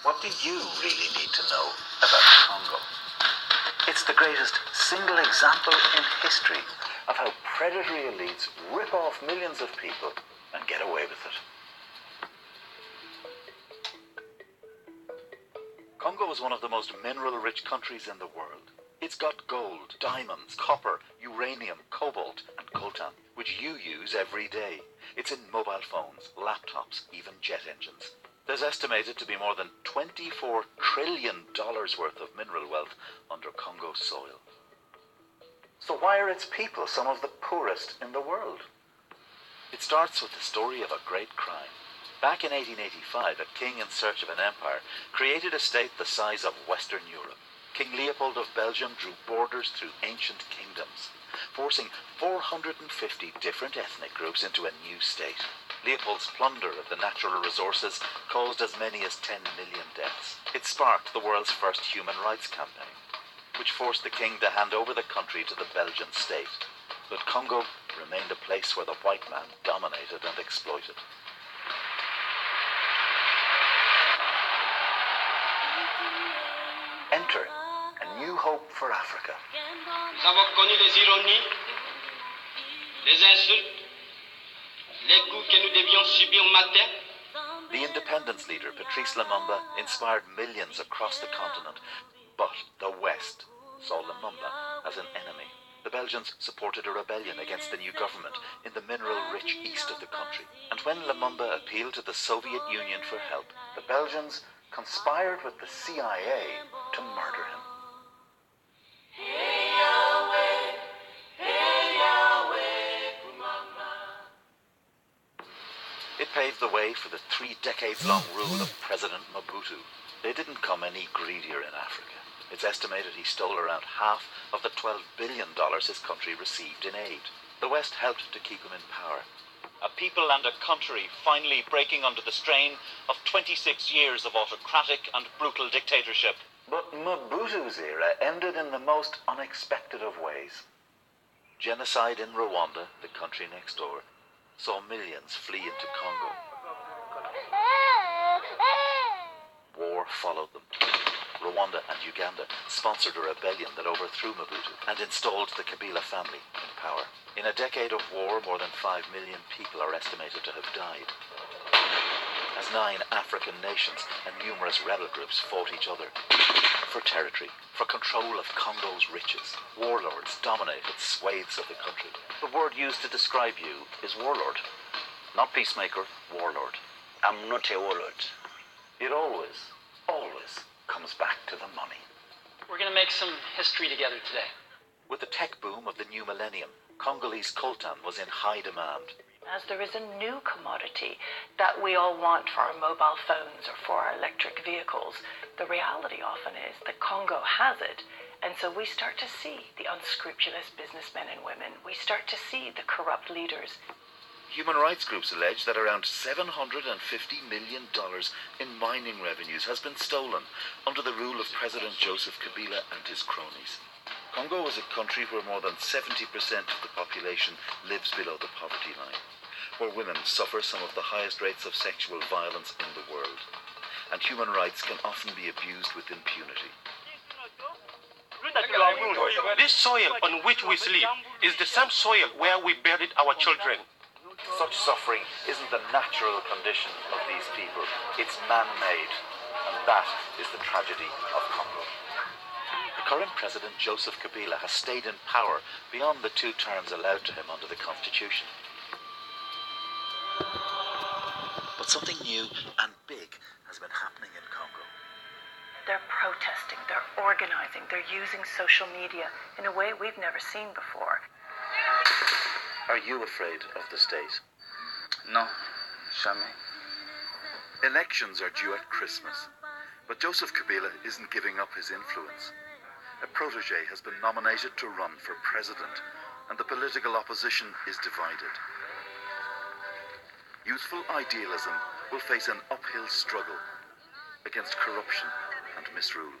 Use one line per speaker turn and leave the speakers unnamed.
What do you really need to know about Congo? It's the greatest single example in history of how predatory elites rip off millions of people and get away with it. Congo is one of the most mineral-rich countries in the world. It's got gold, diamonds, copper, uranium, cobalt, and coltan, which you use every day. It's in mobile phones, laptops, even jet engines. There's estimated to be more than $24 trillion worth of mineral wealth under Congo's soil. So why are its people some of the poorest in the world? It starts with the story of a great crime. Back in 1885, a king in search of an empire created a state the size of Western Europe. King Leopold of Belgium drew borders through ancient kingdoms, forcing 450 different ethnic groups into a new state. Leopold's plunder of the natural resources caused as many as 10 million deaths. It sparked the world's first human rights campaign, which forced the king to hand over the country to the Belgian state. But Congo remained a place where the white man dominated and exploited. Enter a new hope for Africa.
Nous avons connu les ironies, les insultes, les coups que nous devions subir matin.
The independence leader, Patrice Lumumba, inspired millions across the continent, but the West saw Lumumba as an enemy. The Belgians supported a rebellion against the new government in the mineral-rich east of the country. And when Lumumba appealed to the Soviet Union for help, the Belgians conspired with the CIA to murder him. It paved the way for the 3 decades-long rule of President Mobutu. They didn't come any greedier in Africa. It's estimated he stole around half of the $12 billion his country received in aid. The West helped to keep him in power. A people and a country finally breaking under the strain of 26 years of autocratic and brutal dictatorship. But Mobutu's era ended in the most unexpected of ways. Genocide in Rwanda, the country next door, saw millions flee into Congo. War followed them. Rwanda and Uganda sponsored a rebellion that overthrew Mobutu and installed the Kabila family in power. In a decade of war, more than 5 million people are estimated to have died, as 9 African nations and numerous rebel groups fought each other for territory, for control of Congo's riches. Warlords dominated swathes of the country. The word used to describe you is warlord, not peacemaker, warlord.
I'm not a warlord.
It always comes back to the money.
We're going to make some history together today.
With the tech boom of the new millennium, Congolese coltan was in high demand.
As there is a new commodity that we all want for our mobile phones or for our electric vehicles, the reality often is that Congo has it. And so we start to see the unscrupulous businessmen and women. We start to see the corrupt leaders.
Human rights groups allege that around $750 million in mining revenues has been stolen under the rule of President Joseph Kabila and his cronies. Congo is a country where more than 70% of the population lives below the poverty line, where women suffer some of the highest rates of sexual violence in the world, and human rights can often be abused with impunity.
This soil on which we sleep is the same soil where we buried our children.
Such suffering isn't the natural condition of these people, it's man-made, and that is the tragedy of Congo. The current president, Joseph Kabila, has stayed in power beyond the 2 terms allowed to him under the constitution. But something new and big has been happening in Congo.
They're protesting, they're organizing, they're using social media in a way we've never seen before.
Are you afraid of the state?
No, jamais.
Elections are due at Christmas, but Joseph Kabila isn't giving up his influence. A protege has been nominated to run for president, and the political opposition is divided. Youthful idealism will face an uphill struggle against corruption and misrule.